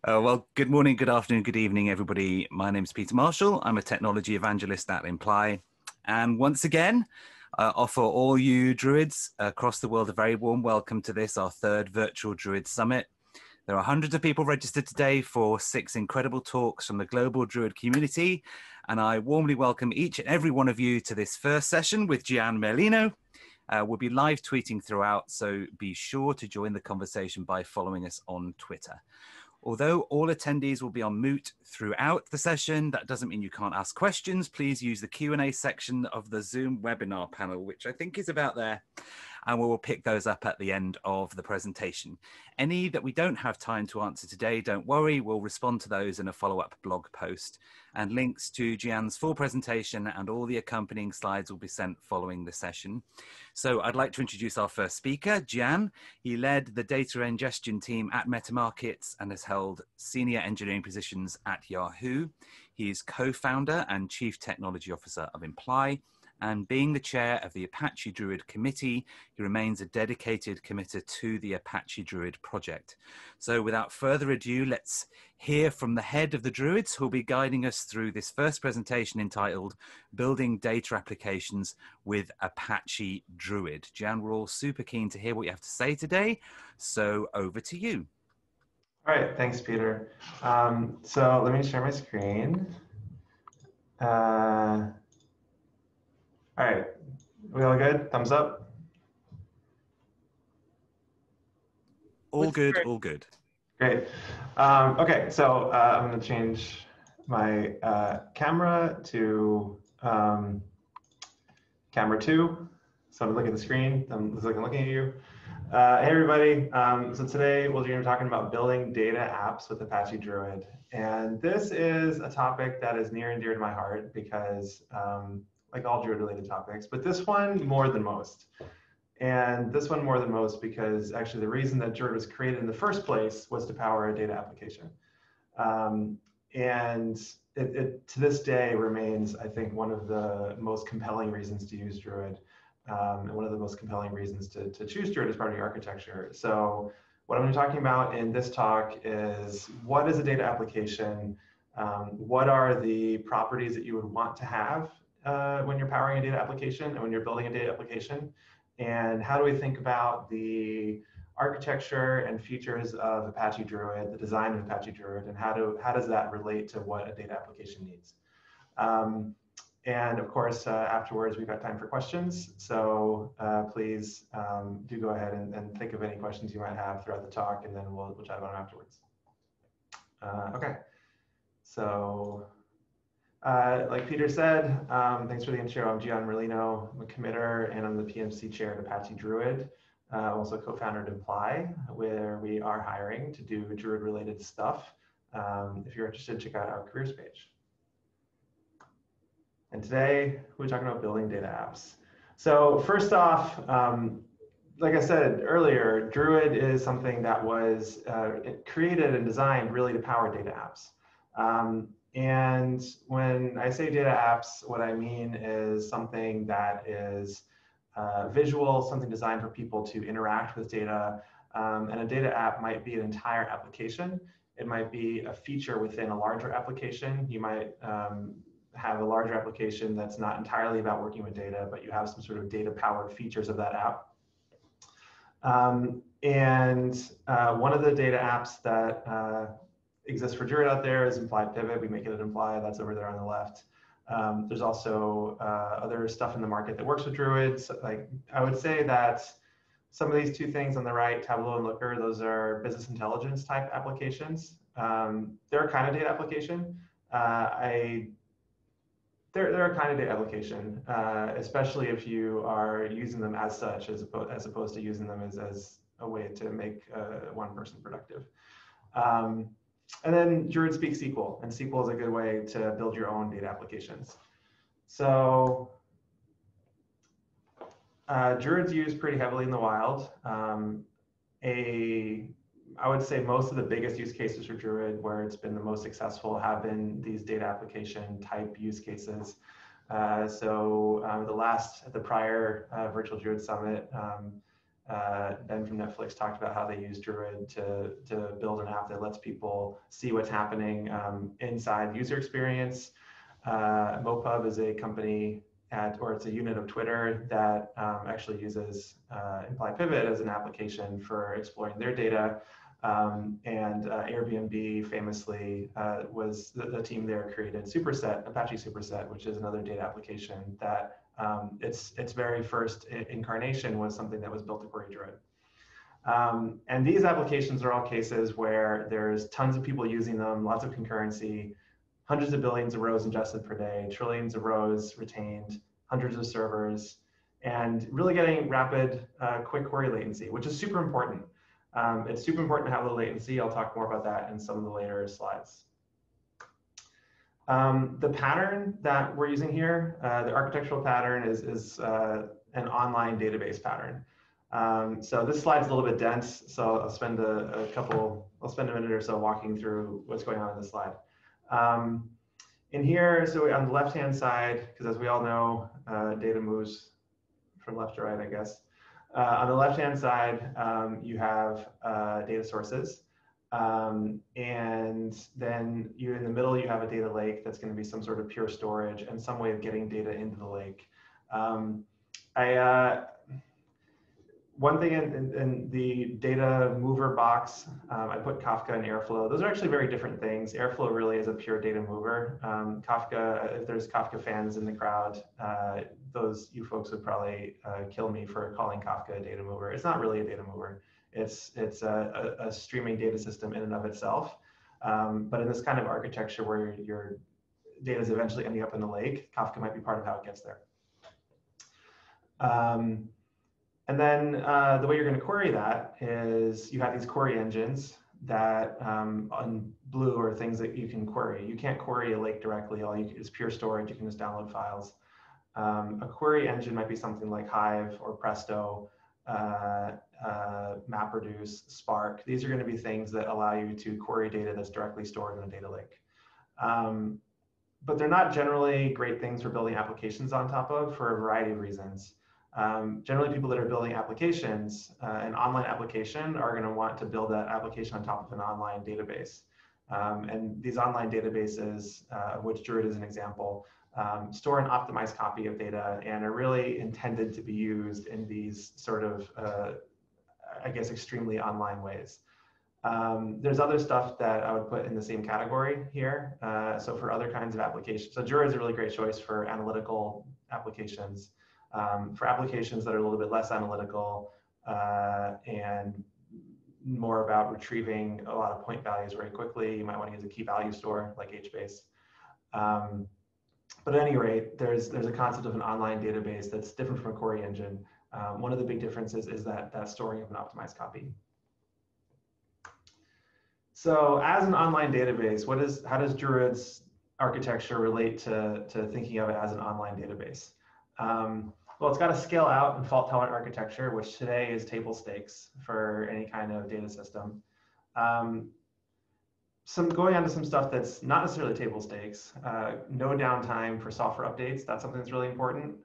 Well, good morning, good afternoon, good evening, everybody. My name is Peter Marshall. I'm a technology evangelist at Imply. And once again, offer all you Druids across the world a very warm welcome to this, our third virtual Druid Summit. There are hundreds of people registered today for 6 incredible talks from the global Druid community. And I warmly welcome each and every one of you to this first session with Gian Merlino. We'll be live tweeting throughout, so be sure to join the conversation by following us on Twitter. Although all attendees will be on mute throughout the session, that doesn't mean you can't ask questions. Please use the Q&A section of the Zoom webinar panel, which I think is about there, and we will pick those up at the end of the presentation. Any that we don't have time to answer today, don't worry, we'll respond to those in a follow-up blog post. And links to Gian's full presentation and all the accompanying slides will be sent following the session. So I'd like to introduce our first speaker, Gian. He led the data ingestion team at MetaMarkets and has held senior engineering positions at Yahoo. He is co-founder and chief technology officer of Imply. And being the chair of the Apache Druid committee, he remains a dedicated committer to the Apache Druid project. So without further ado, let's hear from the head of the Druids who'll be guiding us through this first presentation entitled Building Data Applications with Apache Druid. Gian, we're all super keen to hear what you have to say today. So over to you. All right, thanks, Peter. So let me share my screen. All right, we all good? Thumbs up? All good, all good. Great. Okay, so I'm gonna change my camera to camera 2. So I'm looking at the screen, I'm looking at you. Hey everybody, so today we're gonna be talking about building data apps with Apache Druid. And this is a topic that is near and dear to my heart because like all Druid related topics, but this one more than most. And this one more than most because actually the reason that Druid was created in the first place was to power a data application. And it to this day remains, I think, one of the most compelling reasons to use Druid and one of the most compelling reasons to choose Druid as part of your architecture. So what I'm talking about in this talk is what is a data application? What are the properties that you would want to have when you're powering a data application and when you're building a data application? And how do we think about the architecture and features of Apache Druid, the design of Apache Druid, and how does that relate to what a data application needs? And of course, afterwards, we've got time for questions. So please do go ahead and think of any questions you might have throughout the talk, and then we'll chat about them afterwards. Okay, so like Peter said, thanks for the intro. I'm Gian Merlino. I'm a committer, and I'm the PMC chair at Apache Druid. Also co-founder at Imply, where we are hiring to do Druid-related stuff. If you're interested, check out our careers page. And today, we're talking about building data apps. So first off, like I said earlier, Druid is something that was created and designed really to power data apps. And when I say data apps, what I mean is something that is visual, something designed for people to interact with data. And a data app might be an entire application. It might be a feature within a larger application. You might have a larger application that's not entirely about working with data, but you have some sort of data-powered features of that app. One of the data apps that exists for Druid out there is Imply Pivot. We make it at Imply. That's over there on the left. There's also other stuff in the market that works with Druid. So, like, I would say that some of these two things on the right, Tableau and Looker, those are business intelligence type applications. They're a kind of data application. They're a kind of data application, especially if you are using them as such, as opposed to using them as a way to make one person productive. And then Druid speaks SQL, and SQL is a good way to build your own data applications. So Druid's used pretty heavily in the wild. I would say most of the biggest use cases for Druid, where it's been the most successful, have been these data application type use cases. At the prior Virtual Druid Summit, Ben from Netflix talked about how they use Druid to build an app that lets people see what's happening inside user experience. Mopub is a company or it's a unit of Twitter that actually uses Imply Pivot as an application for exploring their data. And Airbnb famously was the team there created Superset, Apache Superset, which is another data application that its very first incarnation was something that was built to query Druid. And these applications are all cases where there's tons of people using them, lots of concurrency, hundreds of billions of rows ingested per day, trillions of rows retained, hundreds of servers, and really getting rapid, quick query latency, which is super important. It's super important to have low latency. I'll talk more about that in some of the later slides. The pattern that we're using here, the architectural pattern is an online database pattern. So this slide's a little bit dense, so I'll spend I'll spend a minute or so walking through what's going on in this slide. In here, so on the left-hand side, because as we all know, data moves from left to right, I guess. On the left-hand side, you have data sources. And then in the middle, you have a data lake that's going to be some sort of pure storage and some way of getting data into the lake. One thing in the data mover box, I put Kafka and Airflow. Those are actually very different things. Airflow really is a pure data mover. Kafka, if there's Kafka fans in the crowd, you folks would probably kill me for calling Kafka a data mover. It's not really a data mover. It's a streaming data system in and of itself. But in this kind of architecture where your data is eventually ending up in the lake, Kafka might be part of how it gets there. And then the way you're going to query that is you have these query engines that on blue are things that you can query. You can't query a lake directly. It's pure storage. You can just download files. A query engine might be something like Hive or Presto, MapReduce, Spark. These are going to be things that allow you to query data that's directly stored in a data lake. But they're not generally great things for building applications on top of for a variety of reasons. Generally, people that are building applications, an online application, are going to want to build that application on top of an online database. And these online databases, of which Druid is an example, store an optimized copy of data and are really intended to be used in these sort of, I guess, extremely online ways. There's other stuff that I would put in the same category here. So for other kinds of applications, so Druid is a really great choice for analytical applications. For applications that are a little bit less analytical and more about retrieving a lot of point values very quickly, you might want to use a key value store like HBase. But at any rate, there's a concept of an online database that's different from a query engine. One of the big differences is that storing of an optimized copy. So as an online database, how does Druid's architecture relate to thinking of it as an online database? Well, it's got a scale out and fault tolerant architecture, which today is table stakes for any kind of data system. Going on to some stuff that's not necessarily table stakes, no downtime for software updates. That's something that's really important.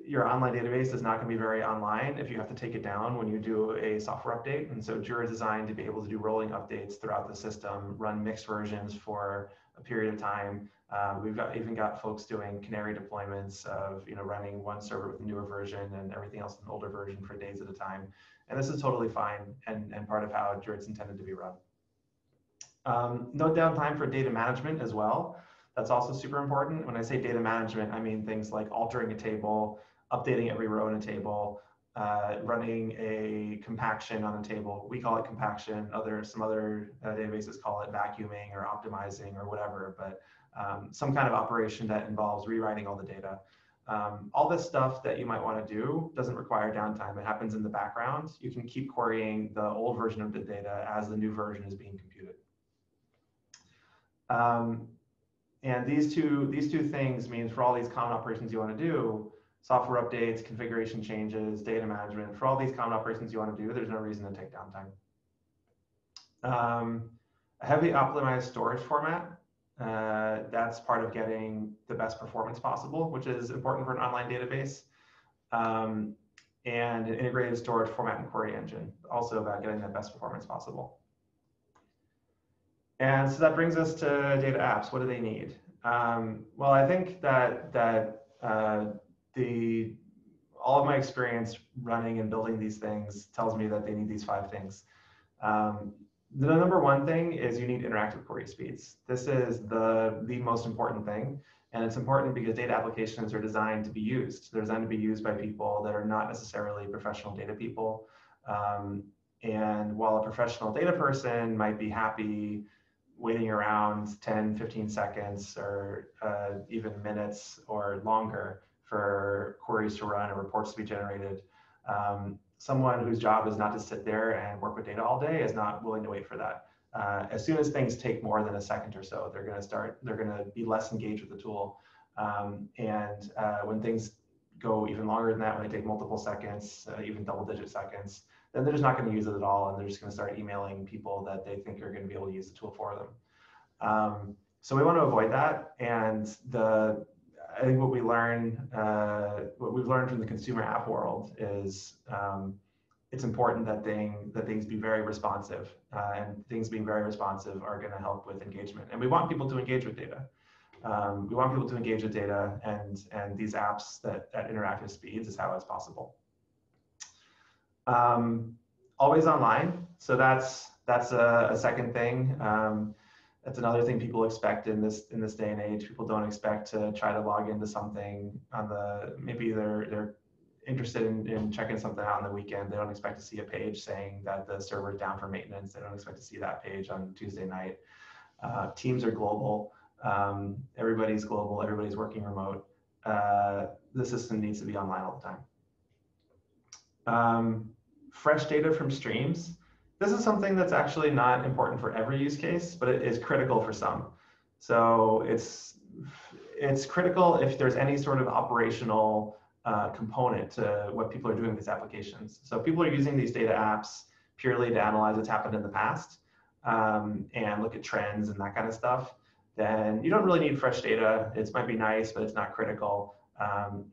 Your online database is not going to be very online if you have to take it down when you do a software update. And so Druid is designed to be able to do rolling updates throughout the system, run mixed versions for a period of time. We've even got folks doing canary deployments of running one server with a newer version and everything else with an older version for days at a time. And this is totally fine and part of how Druid's intended to be run. No downtime for data management as well. That's also super important. When I say data management, I mean things like altering a table, updating every row in a table, running a compaction on a table. We call it compaction. Some other databases call it vacuuming or optimizing or whatever, but some kind of operation that involves rewriting all the data. All this stuff that you might want to do doesn't require downtime. It happens in the background. You can keep querying the old version of the data as the new version is being computed. And these two things mean for all these common operations you want to do, software updates, configuration changes, data management, for all these common operations you want to do, there's no reason to take downtime. A heavily optimized storage format. That's part of getting the best performance possible, which is important for an online database. And an integrated storage format and query engine, also about getting the best performance possible. And so that brings us to data apps. What do they need? Well, I think that all of my experience running and building these things tells me that they need these 5 things. The number one thing is you need interactive query speeds. This is the most important thing. And it's important because data applications are designed to be used. They're designed to be used by people that are not necessarily professional data people. And while a professional data person might be happy waiting around 10, 15 seconds or even minutes or longer for queries to run or reports to be generated, someone whose job is not to sit there and work with data all day is not willing to wait for that. As soon as things take more than a second or so, they're going to be less engaged with the tool. When things go even longer than that, when they take multiple seconds, even double-digit seconds, then they're just not going to use it at all, and they're just going to start emailing people that they think are going to be able to use the tool for them. So we want to avoid that, and I think what we've learned from the consumer app world is it's important that things be very responsive, and things being very responsive are going to help with engagement. And we want people to engage with data. We want people to engage with data, and these apps at interactive speeds is how it's possible. Always online. So that's a second thing. That's another thing people expect in this day and age. People don't expect to try to log into something maybe they're interested in checking something out on the weekend. They don't expect to see a page saying that the server is down for maintenance. They don't expect to see that page on Tuesday night. Teams are global. Everybody's global. Everybody's working remote. The system needs to be online all the time. Fresh data from streams. This is something that's actually not important for every use case, but it is critical for some. So it's critical if there's any sort of operational component to what people are doing with these applications. So people are using these data apps purely to analyze what's happened in the past and look at trends and that kind of stuff. Then you don't really need fresh data. It might be nice, but it's not critical.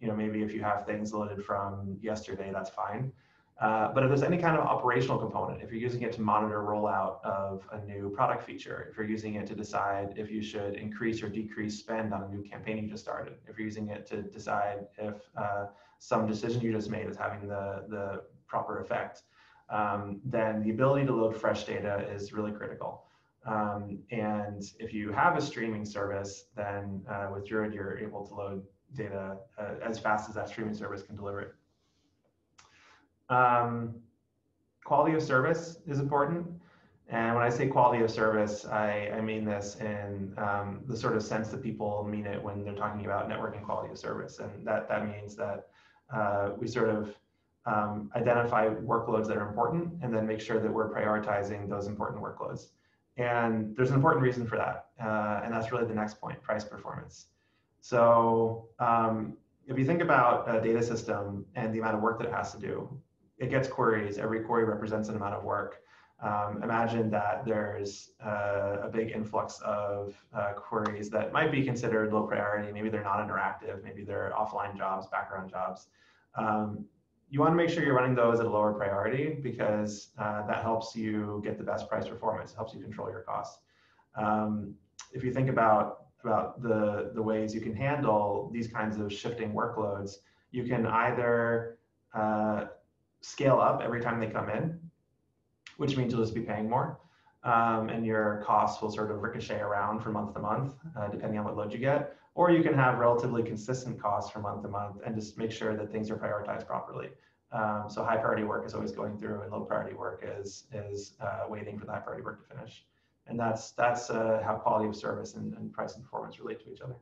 Maybe if you have things loaded from yesterday, that's fine. But if there's any kind of operational component, if you're using it to monitor rollout of a new product feature, if you're using it to decide if you should increase or decrease spend on a new campaign you just started, if you're using it to decide if some decision you just made is having the proper effect, then the ability to load fresh data is really critical. And if you have a streaming service, then with Druid, you're able to load data as fast as that streaming service can deliver it. Quality of service is important. And when I say quality of service, I mean this in the sort of sense that people mean it when they're talking about networking quality of service. And that means that we sort of identify workloads that are important and then make sure that we're prioritizing those important workloads. And there's an important reason for that. And that's really the next point, price performance. So if you think about a data system and the amount of work that it has to do, it gets queries. Every query represents an amount of work. Imagine that there's a big influx of queries that might be considered low priority. Maybe they're not interactive. Maybe they're offline jobs, background jobs. You want to make sure you're running those at a lower priority because that helps you get the best price performance. It helps you control your costs. If you think about the ways you can handle these kinds of shifting workloads, you can either scale up every time they come in, which means you'll just be paying more. And your costs will sort of ricochet around from month to month, depending on what load you get. Or you can have relatively consistent costs from month to month and just make sure that things are prioritized properly. So high priority work is always going through and low priority work is waiting for the high priority work to finish. And that's how quality of service and price and performance relate to each other.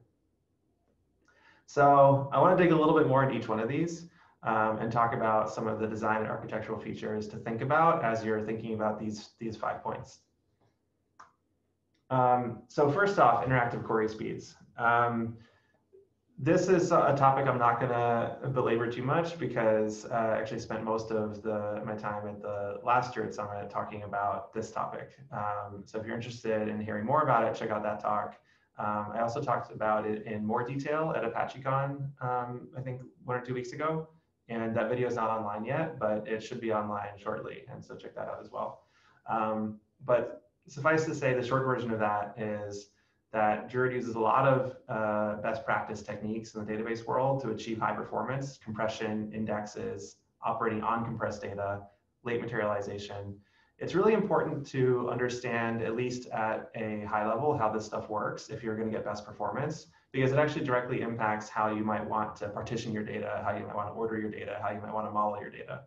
So I want to dig a little bit more into each one of these. And talk about some of the design and architectural features to think about as you're thinking about these 5 points. So first off, interactive query speeds. This is a topic I'm not going to belabor too much because I actually spent most of my time at the last Druid Summit talking about this topic. So if you're interested in hearing more about it, check out that talk. I also talked about it in more detail at ApacheCon, I think 1 or 2 weeks ago. And that video is not online yet, but it should be online shortly. And so check that out as well. But suffice to say, the short version of that is that Druid uses a lot of best practice techniques in the database world to achieve high performance, compression, indexes, operating on compressed data, late materialization. It's really important to understand, at least at a high level, how this stuff works if you're going to get best performance, because it actually directly impacts how you might want to partition your data, how you might want to order your data, how you might want to model your data.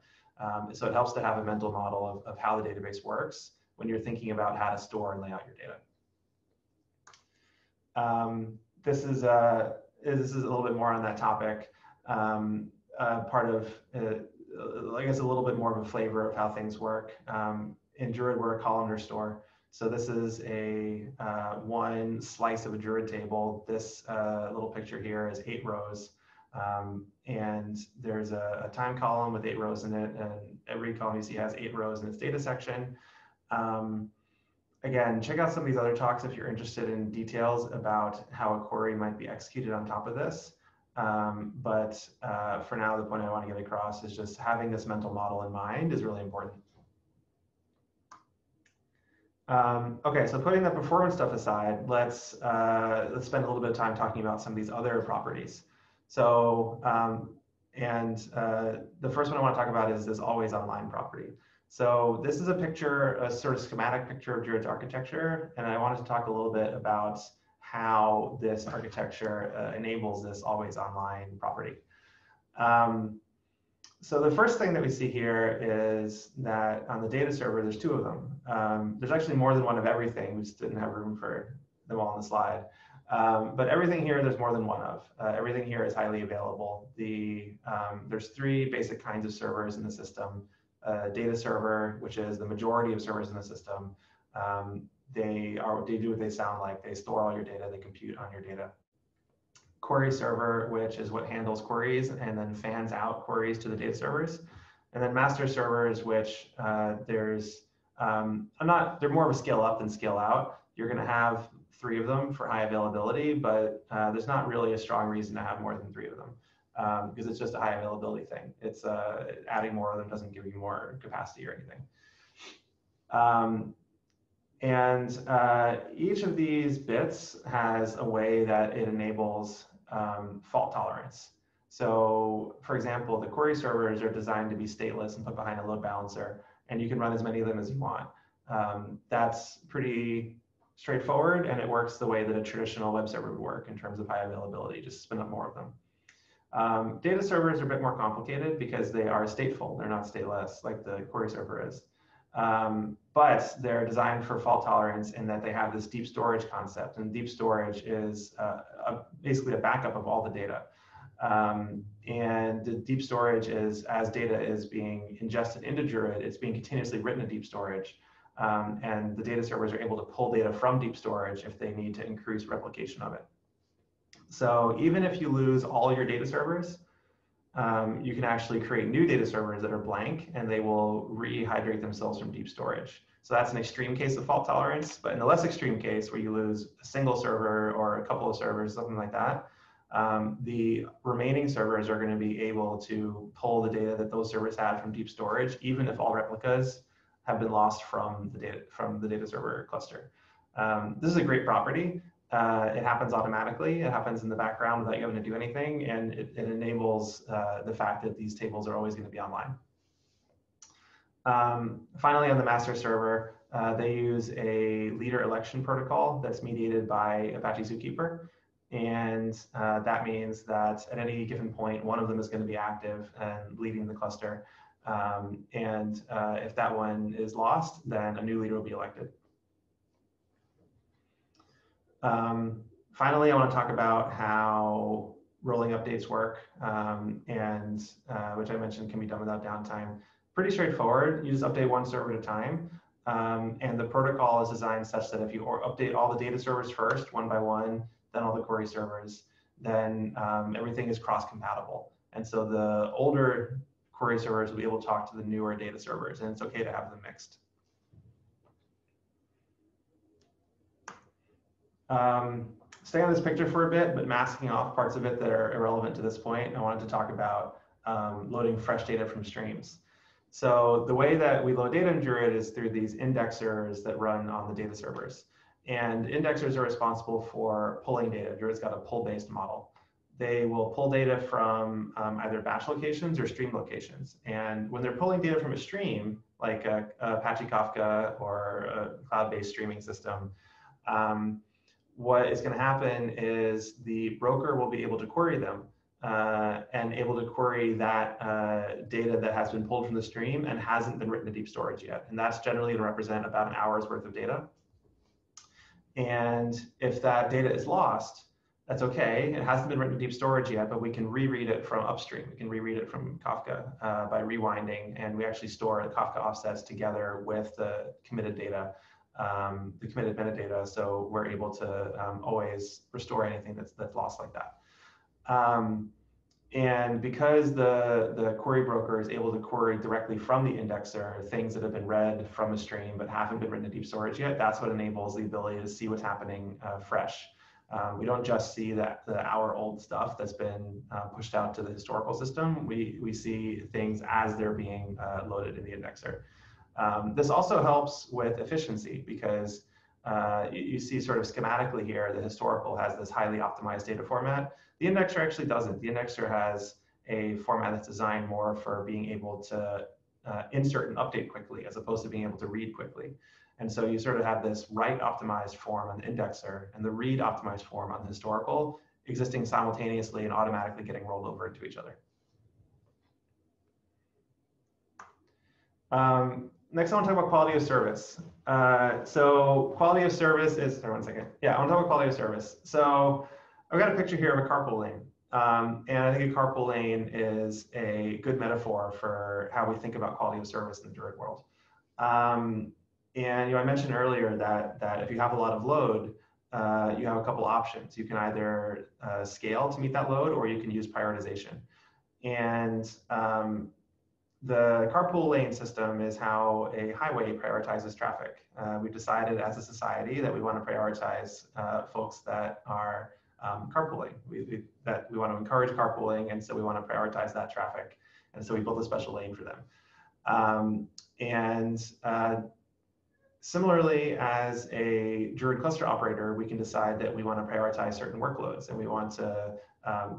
So it helps to have a mental model of how the database works when you're thinking about how to store and lay out your data. This is a little bit more on that topic. Part of, I guess, a little bit more of a flavor of how things work. In Druid, we're a columnar store. So this is a one slice of a Druid table. This little picture here is 8 rows. And there's a time column with 8 rows in it. And every column you see has 8 rows in its data section. Again, check out some of these other talks if you're interested in details about how a query might be executed on top of this. But for now, the point I want to get across is just having this mental model in mind is really important. Okay, so putting the performance stuff aside, let's spend a little bit of time talking about some of these other properties. So, the first one I want to talk about is this always online property. So this is a picture, a sort of schematic picture of Druid's architecture, and I wanted to talk a little bit about how this architecture enables this always online property. So the first thing that we see here is that on the data server, there's 2 of them. There's actually more than one of everything. We just didn't have room for them all on the slide. But everything here, there's more than one of. Everything here is highly available. There's 3 basic kinds of servers in the system. Data server, which is the majority of servers in the system. They do what they sound like. They store all your data. They compute on your data. Query server, which is what handles queries and then fans out queries to the data servers. And then master servers, which they're more of a scale up than scale out. You're going to have 3 of them for high availability, but there's not really a strong reason to have more than 3 of them because it's just a high availability thing. It's adding more of them doesn't give you more capacity or anything. Each of these bits has a way that it enables fault tolerance. So for example, the query servers are designed to be stateless and put behind a load balancer, and you can run as many of them as you want. That's pretty straightforward, and it works the way that a traditional web server would work in terms of high availability, just spin up more of them. Data servers are a bit more complicated because they are stateful. They're not stateless like the query server is. But they're designed for fault tolerance in that they have this deep storage concept, and deep storage is basically a backup of all the data. And the deep storage is, as data is being ingested into Druid, it's being continuously written in deep storage. And the data servers are able to pull data from deep storage if they need to increase replication of it. So even if you lose all your data servers, you can actually create new data servers that are blank, and they will rehydrate themselves from deep storage. So that's an extreme case of fault tolerance. But in the less extreme case, where you lose a single server or a couple of servers, something like that, the remaining servers are going to be able to pull the data that those servers had from deep storage, even if all replicas have been lost from the data server cluster. This is a great property. It happens automatically. It happens in the background without you having to do anything, and it enables the fact that these tables are always going to be online. Finally, on the master server, they use a leader election protocol that's mediated by Apache Zookeeper. And that means that at any given point, one of them is going to be active and leading the cluster. If that one is lost, then a new leader will be elected. Finally, I want to talk about how rolling updates work, which I mentioned can be done without downtime. Pretty straightforward. You just update one server at a time. And the protocol is designed such that if you update all the data servers first, one by one, then all the query servers, then everything is cross-compatible. And so the older query servers will be able to talk to the newer data servers, and it's okay to have them mixed. stay on this picture for a bit, but masking off parts of it that are irrelevant to this point. I wanted to talk about loading fresh data from streams. So the way that we load data in Druid is through these indexers that run on the data servers. And indexers are responsible for pulling data. Druid's got a pull-based model. They will pull data from either batch locations or stream locations. And when they're pulling data from a stream, like Apache Kafka or a cloud-based streaming system, what is going to happen is the broker will be able to query them and able to query that data that has been pulled from the stream and hasn't been written to deep storage yet. And that's generally going to represent about an hour's worth of data. And if that data is lost, that's okay. It hasn't been written to deep storage yet, but we can reread it from upstream. We can reread it from Kafka by rewinding, and we actually store the Kafka offsets together with the committed data, the committed metadata, so we're able to always restore anything that's lost like that. And because the query broker is able to query directly from the indexer things that have been read from a stream but haven't been written to deep storage yet, that's what enables the ability to see what's happening fresh. We don't just see the hour-old stuff that's been pushed out to the historical system. We see things as they're being loaded in the indexer. This also helps with efficiency because you see sort of schematically here, the historical has this highly optimized data format. The indexer actually doesn't. The indexer has a format that's designed more for being able to insert and update quickly as opposed to being able to read quickly. And so you sort of have this write optimized form on the indexer and the read optimized form on the historical existing simultaneously and automatically getting rolled over into each other. Next, I want to talk about quality of service. So quality of service is, sorry, 1 second. Yeah, I want to talk about quality of service. So I've got a picture here of a carpool lane. And I think a carpool lane is a good metaphor for how we think about quality of service in the Druid world. And I mentioned earlier that if you have a lot of load, you have a couple options. You can either scale to meet that load, or you can use prioritization. And the carpool lane system is how a highway prioritizes traffic. We've decided as a society that we want to prioritize folks that are carpooling. We want to encourage carpooling, and so we want to prioritize that traffic. And so we built a special lane for them. Similarly, as a Druid cluster operator, we can decide that we want to prioritize certain workloads and we want to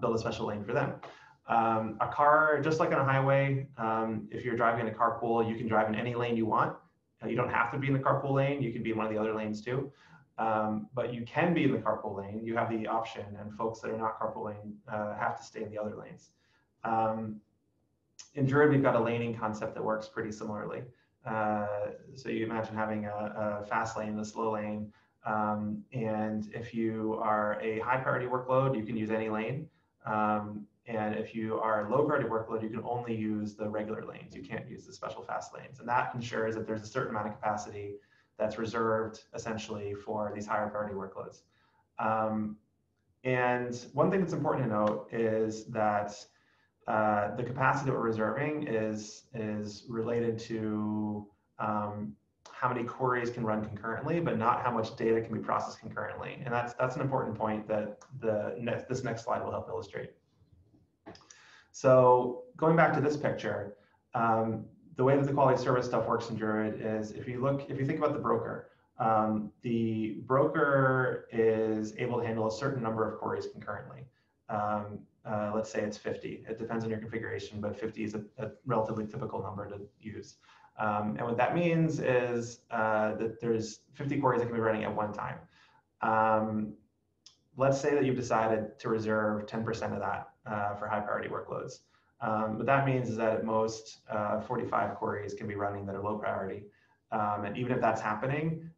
build a special lane for them. A car, just like on a highway, if you're driving in a carpool, you can drive in any lane you want. You don't have to be in the carpool lane. You can be in one of the other lanes too. But you can be in the carpool lane. You have the option, and folks that are not carpooling have to stay in the other lanes. In Druid, we've got a laning concept that works pretty similarly. So you imagine having a fast lane and a slow lane. And if you are a high priority workload, you can use any lane. And if you are a low priority workload, you can only use the regular lanes. You can't use the special fast lanes. And that ensures that there's a certain amount of capacity that's reserved essentially for these higher priority workloads. And one thing that's important to note is that the capacity that we're reserving is related to how many queries can run concurrently, but not how much data can be processed concurrently. And that's an important point that this next slide will help illustrate. So going back to this picture, the way that the quality of service stuff works in Druid is if you think about the broker is able to handle a certain number of queries concurrently. Let's say it's 50. It depends on your configuration, but 50 is a relatively typical number to use. And what that means is that there's 50 queries that can be running at one time. Let's say that you've decided to reserve 10% of that for high priority workloads. What that means is that at most 45 queries can be running that are low priority. And even if that's happening,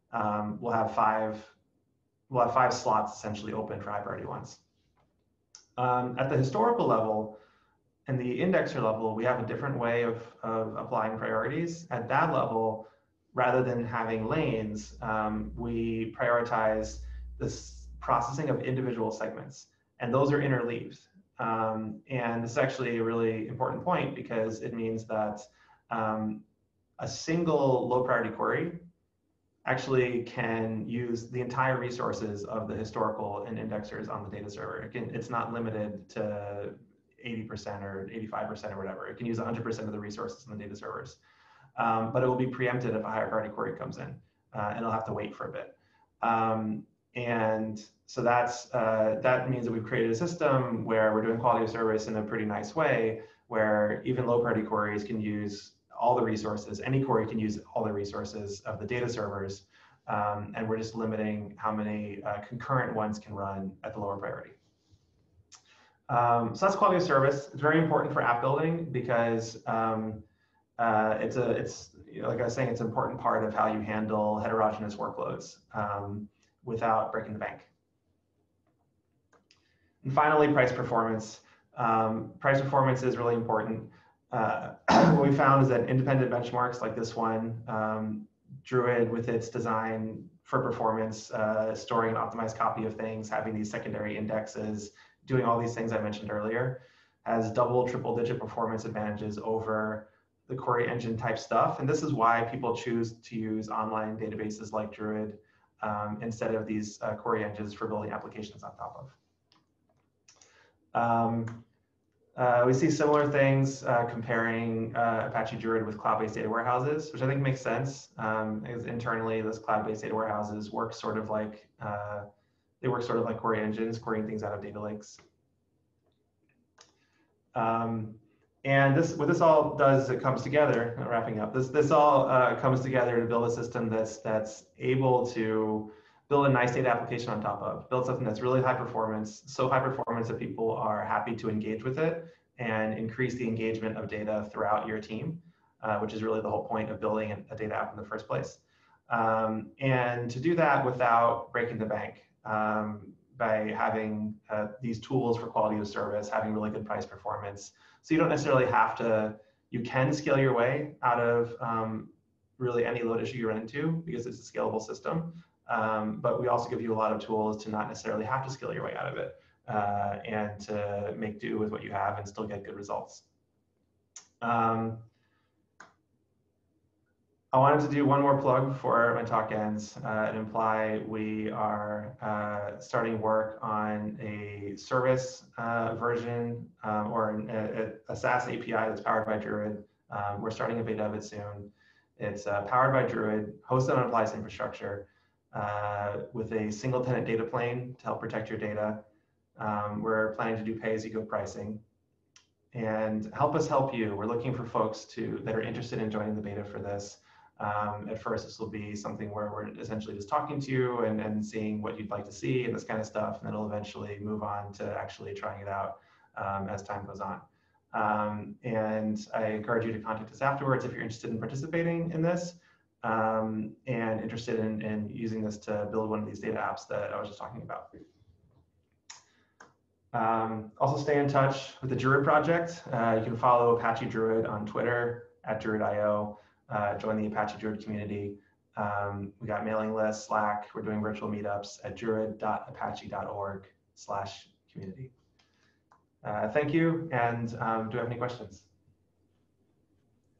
we'll have five slots essentially open for high priority ones. At the historical level and the indexer level, we have a different way of applying priorities. At that level, rather than having lanes, we prioritize this processing of individual segments, and those are interleaved. And this is actually a really important point because it means that a single low priority query actually can use the entire resources of the historical and indexers on the data server. It's not limited to 80% or 85% or whatever. It can use 100% of the resources on the data servers. But it will be preempted if a higher priority query comes in, and it'll have to wait for a bit. And so that means that we've created a system where we're doing quality of service in a pretty nice way, where even low priority queries can use all the resources. Any query can use all the resources of the data servers, and we're just limiting how many concurrent ones can run at the lower priority. So that's quality of service. It's very important for app building because it's like I was saying, it's an important part of how you handle heterogeneous workloads without breaking the bank. And finally, price performance. Price performance is really important. What we found is that independent benchmarks like this one, Druid with its design for performance, storing an optimized copy of things, having these secondary indexes, doing all these things I mentioned earlier, has double, triple digit performance advantages over the query engine type stuff. And this is why people choose to use online databases like Druid instead of these query engines for building applications on top of. We see similar things comparing Apache Druid with cloud-based data warehouses, which I think makes sense. Because internally, those cloud-based data warehouses work sort of like query engines, querying things out of data lakes. And what this all does is it comes together. Wrapping up, this all comes together to build a system that's able to build a nice data application on top of, build something that's really high performance, so high performance that people are happy to engage with it and increase the engagement of data throughout your team, which is really the whole point of building a data app in the first place. And to do that without breaking the bank by having these tools for quality of service, having really good price performance. So you don't necessarily have to, you can scale your way out of really any load issue you run into because it's a scalable system. But we also give you a lot of tools to not necessarily have to scale your way out of it and to make do with what you have and still get good results. I wanted to do one more plug before my talk ends. At Imply, we are starting work on a service version or a SaaS API that's powered by Druid. We're starting a beta of it soon. It's powered by Druid, hosted on Imply's infrastructure with a single tenant data plane to help protect your data. We're planning to do pay-as-you-go pricing. And help us help you. We're looking for folks that are interested in joining the beta for this. At first, this will be something where we're essentially just talking to you and seeing what you'd like to see and this kind of stuff. And then it'll eventually move on to actually trying it out as time goes on. And I encourage you to contact us afterwards if you're interested in participating in this and interested in using this to build one of these data apps that I was just talking about. Also stay in touch with the Druid project. You can follow Apache Druid on Twitter @Druid.io. Join the Apache Druid community. We got mailing lists, Slack. We're doing virtual meetups at druid.apache.org/community. Thank you. And do you have any questions?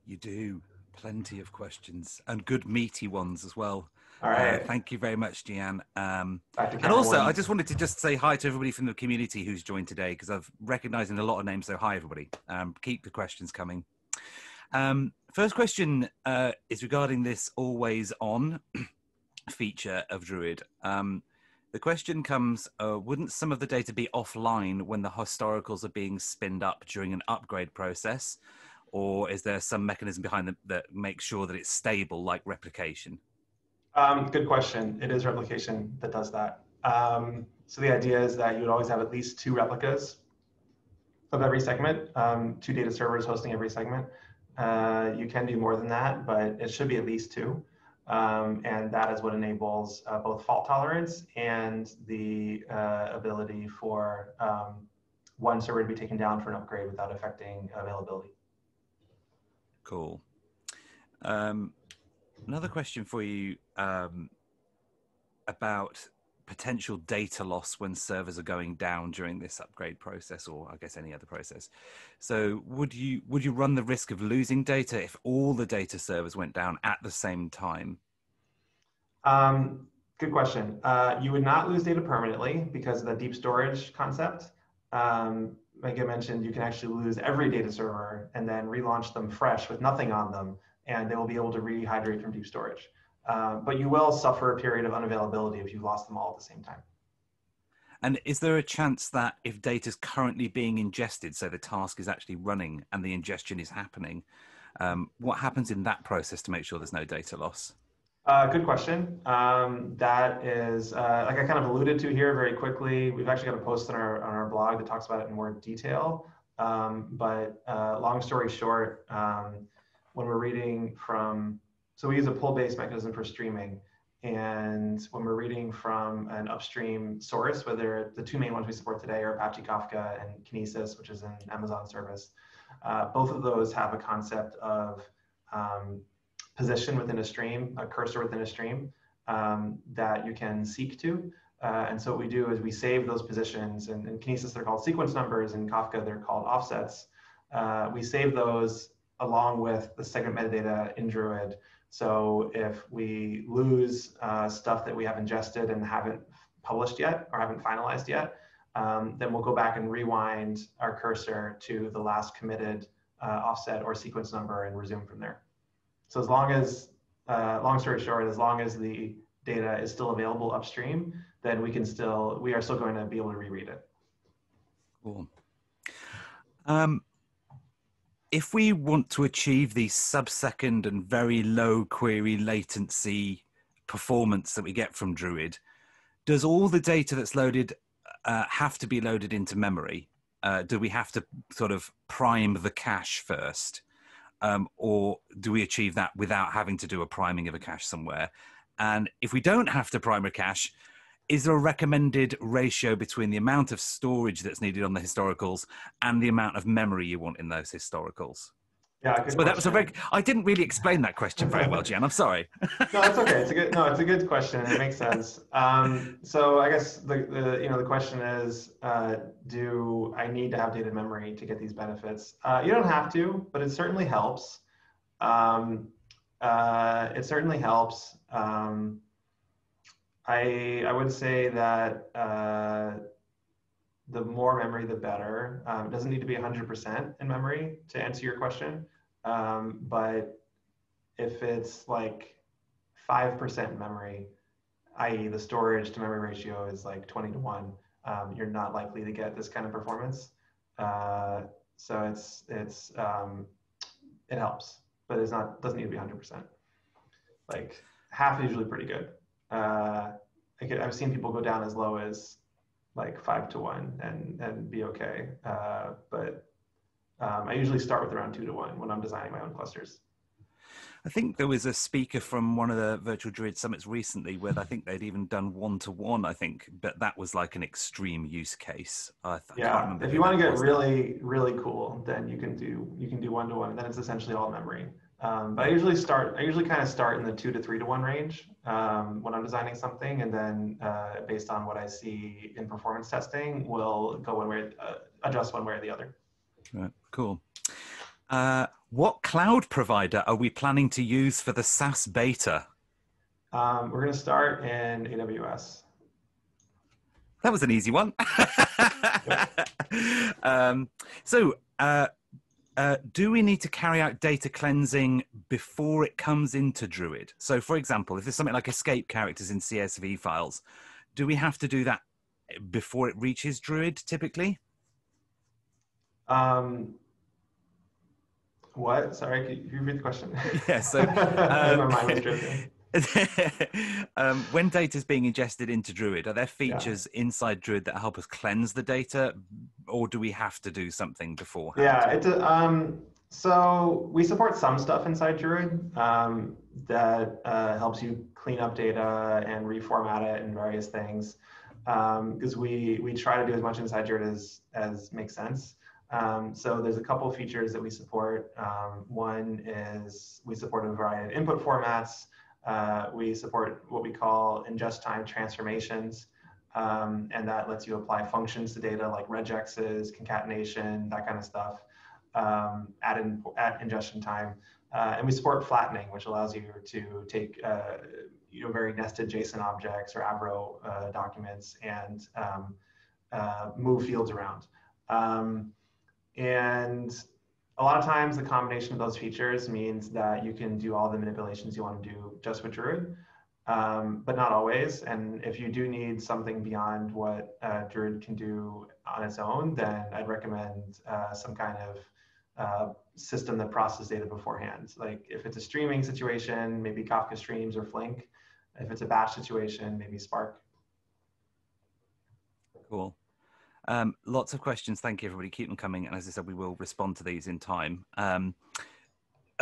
You do. Plenty of questions and good meaty ones as well. All right. Thank you very much, Gian. And also, also, I just wanted to just say hi to everybody from the community who's joined today because I've recognized a lot of names. So hi, everybody. Keep the questions coming. First question is regarding this always on feature of Druid. The question comes, wouldn't some of the data be offline when the historicals are being spinned up during an upgrade process? Or is there some mechanism behind them that makes sure that it's stable, like replication? Good question. It is replication that does that. So the idea is that you would always have at least 2 replicas of every segment, 2 data servers hosting every segment. You can do more than that, but it should be at least 2. And that is what enables both fault tolerance and the ability for one server to be taken down for an upgrade without affecting availability. Cool. Another question for you about potential data loss when servers are going down during this upgrade process, or I guess any other process. So would you run the risk of losing data if all the data servers went down at the same time? Good question. You would not lose data permanently because of the deep storage concept. Like I mentioned, you can actually lose every data server and then relaunch them fresh with nothing on them, and they will be able to rehydrate from deep storage. But you will suffer a period of unavailability if you've lost them all at the same time. And is there a chance that if data is currently being ingested, so the task is actually running and the ingestion is happening, what happens in that process to make sure there's no data loss? Good question. That is, like I kind of alluded to here very quickly, we've actually got a post on our blog that talks about it in more detail. But long story short, when we're reading from, so we use a pull-based mechanism for streaming. And when we're reading from an upstream source, whether the two main ones we support today are Apache Kafka and Kinesis, which is an Amazon service, both of those have a concept of position within a stream, a cursor within a stream that you can seek to. And so what we do is we save those positions, and in Kinesis they're called sequence numbers, in Kafka they're called offsets. We save those along with the segment metadata in Druid. So if we lose stuff that we have ingested and haven't published yet or haven't finalized yet, then we'll go back and rewind our cursor to the last committed offset or sequence number and resume from there. So as long as, long story short, as long as the data is still available upstream, then we are still going to be able to reread it. Cool. If we want to achieve the sub-second and very low query latency performance that we get from Druid, does all the data that's loaded have to be loaded into memory? Do we have to sort of prime the cache first? Or do we achieve that without having to do a priming of a cache somewhere? And if we don't have to prime a cache, is there a recommended ratio between the amount of storage that's needed on the historicals and the amount of memory you want in those historicals? Yeah, good so that was I didn't really explain that question very well, Gian. I'm sorry. No, it's okay. It's a good question. It makes sense. So I guess the question is, do I need to have data memory to get these benefits? You don't have to, but it certainly helps. It certainly helps. I would say that the more memory, the better. It doesn't need to be 100% in memory to answer your question. But if it's like 5% memory, i.e. the storage to memory ratio is like 20:1, you're not likely to get this kind of performance. So it helps, but doesn't need to be 100%. Like half is usually pretty good. I've seen people go down as low as like 5:1 and be okay. But I usually start with around 2:1 when I'm designing my own clusters. I think there was a speaker from one of the Virtual Druid summits recently where I think they'd even done 1:1, I think, but that was like an extreme use case. Yeah, if you want to get really, really cool, then you can do 1:1, and then it's essentially all memory. But I usually kind of start in the 2 to 3:1 range when I'm designing something, and then based on what I see in performance testing, we'll go adjust one way or the other. Right, cool. What cloud provider are we planning to use for the SaaS beta? We're going to start in AWS. That was an easy one. Do we need to carry out data cleansing before it comes into Druid? So for example, if there's something like escape characters in CSV files, do we have to do that before it reaches Druid typically? What? Sorry, can you repeat the question? Yeah, so my mind was drifting. When data is being ingested into Druid, are there features inside Druid that help us cleanse the data, or do we have to do something beforehand? Yeah, so we support some stuff inside Druid that helps you clean up data and reformat it and various things, because we try to do as much inside Druid as makes sense. So there's a couple of features that we support. One is we support a variety of input formats. We support what we call ingest time transformations, and that lets you apply functions to data like regexes, concatenation, that kind of stuff at ingestion time. And we support flattening, which allows you to take very nested JSON objects or Avro documents and move fields around. And a lot of times the combination of those features means that you can do all the manipulations you want to do just with Druid, but not always. And if you do need something beyond what Druid can do on its own, then I'd recommend some kind of system that processes data beforehand. Like if it's a streaming situation, maybe Kafka Streams or Flink. If it's a batch situation, maybe Spark. Cool. Lots of questions. Thank you, everybody. Keep them coming. And as I said, we will respond to these in time. Are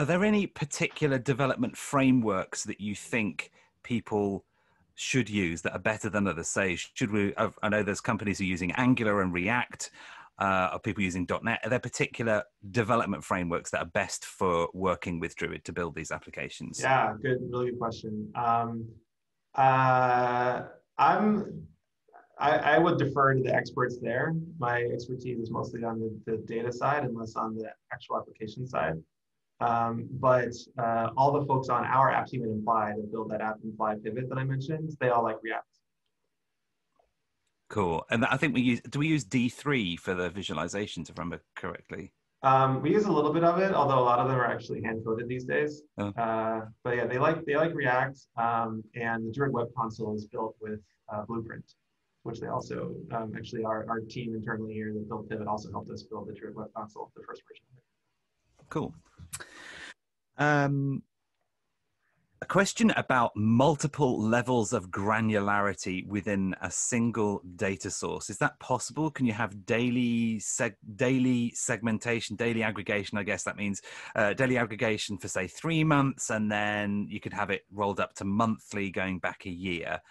there any particular development frameworks that you think people should use that are better than others? Say, I know there's companies who are using Angular and React. Are people using .NET? Are there particular development frameworks that are best for working with Druid to build these applications? Yeah, really good question. I would defer to the experts there. My expertise is mostly on the data side and less on the actual application side. But all the folks on our app team at Imply that build that app Imply pivot that I mentioned, they all like React. Cool. And I think do we use D3 for the visualizations, if I remember correctly? We use a little bit of it, although a lot of them are actually hand-coded these days. Oh. But yeah, they like React, and the Druid web console is built with Blueprint, which they also, actually our team internally here that built Pivot also helped us build the Druid web console, the first version of it. Cool. A question about multiple levels of granularity within a single data source. Is that possible? Can you have daily segmentation, daily aggregation? I guess that means daily aggregation for, say, 3 months, and then you could have it rolled up to monthly going back a year.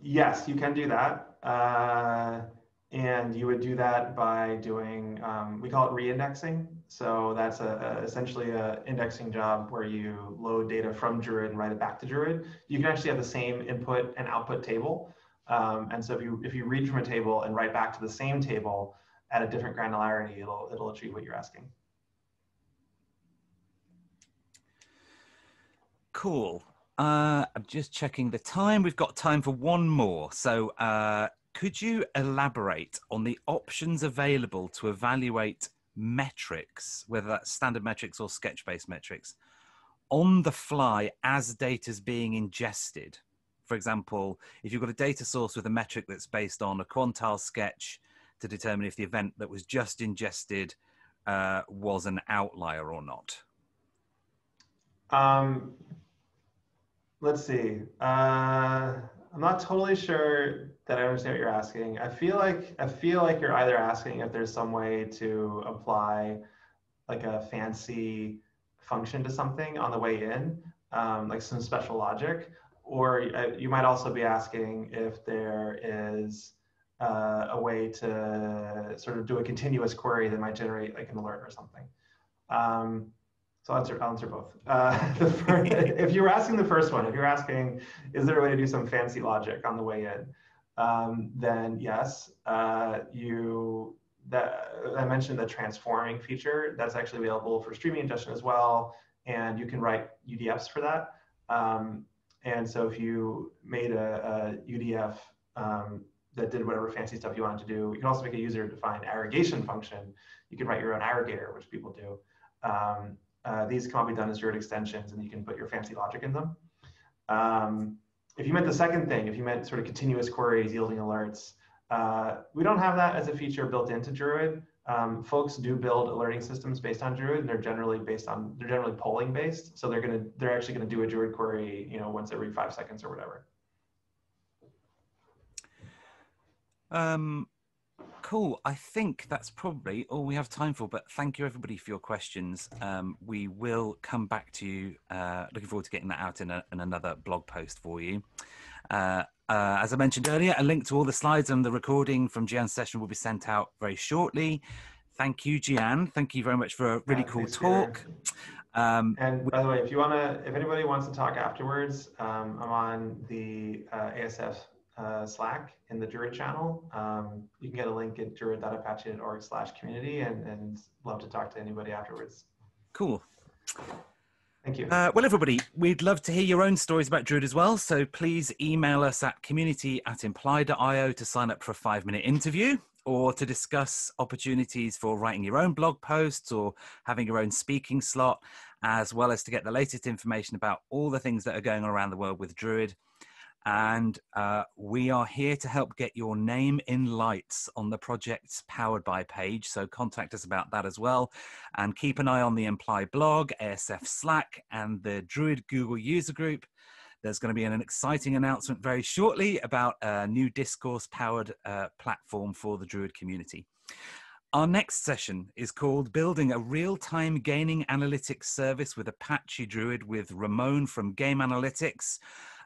Yes, you can do that. And you would do that by doing, we call it reindexing. So that's essentially an indexing job where you load data from Druid and write it back to Druid. You can actually have the same input and output table. And so if you read from a table and write back to the same table at a different granularity, it'll achieve what you're asking. Cool. I'm just checking the time. We've got time for one more. So could you elaborate on the options available to evaluate metrics, whether that's standard metrics or sketch-based metrics, on the fly as data is being ingested? For example, if you've got a data source with a metric that's based on a quantile sketch to determine if the event that was just ingested was an outlier or not. Let's see. I'm not totally sure that I understand what you're asking. I feel like you're either asking if there's some way to apply like a fancy function to something on the way in, like some special logic, or you might also be asking if there is a way to sort of do a continuous query that might generate like an alert or something. So I'll answer both. If you were asking the first one, if you're asking, is there a way to do some fancy logic on the way in, then yes. I mentioned the transforming feature. That's actually available for streaming ingestion as well, and you can write UDFs for that. And so if you made a UDF that did whatever fancy stuff you wanted to do, you can also make a user-defined aggregation function. You can write your own aggregator, which people do. These can all be done as Druid extensions, and you can put your fancy logic in them. If you meant the second thing, if you meant sort of continuous queries yielding alerts, we don't have that as a feature built into Druid. Folks do build alerting systems based on Druid, and they're generally polling based. So they're actually gonna do a Druid query, once every 5 seconds or whatever. Cool. I think that's probably all we have time for, but thank you everybody for your questions. We will come back to you. Looking forward to getting that out in another blog post for you. As I mentioned earlier, a link to all the slides and the recording from Gian's session will be sent out very shortly. Thank you, Gian. Thank you very much for a really cool talk. And by the way, if anybody wants to talk afterwards, I'm on the ASF Slack in the Druid channel. You can get a link at druid.apache.org/community and love to talk to anybody afterwards. Cool. Thank you. Well, everybody, we'd love to hear your own stories about Druid as well. So please email us at community@imply.io to sign up for a 5-minute interview or to discuss opportunities for writing your own blog posts or having your own speaking slot, as well as to get the latest information about all the things that are going on around the world with Druid. And we are here to help get your name in lights on the project's Powered By page. So contact us about that as well. And keep an eye on the Imply blog, ASF Slack, and the Druid Google user group. There's going to be an exciting announcement very shortly about a new discourse-powered platform for the Druid community. Our next session is called Building a Real-Time Gaming Analytics Service with Apache Druid with Ramon from Game Analytics.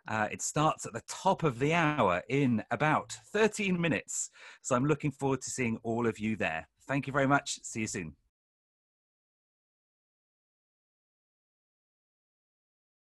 It starts at the top of the hour in about 13 minutes. So I'm looking forward to seeing all of you there. Thank you very much. See you soon.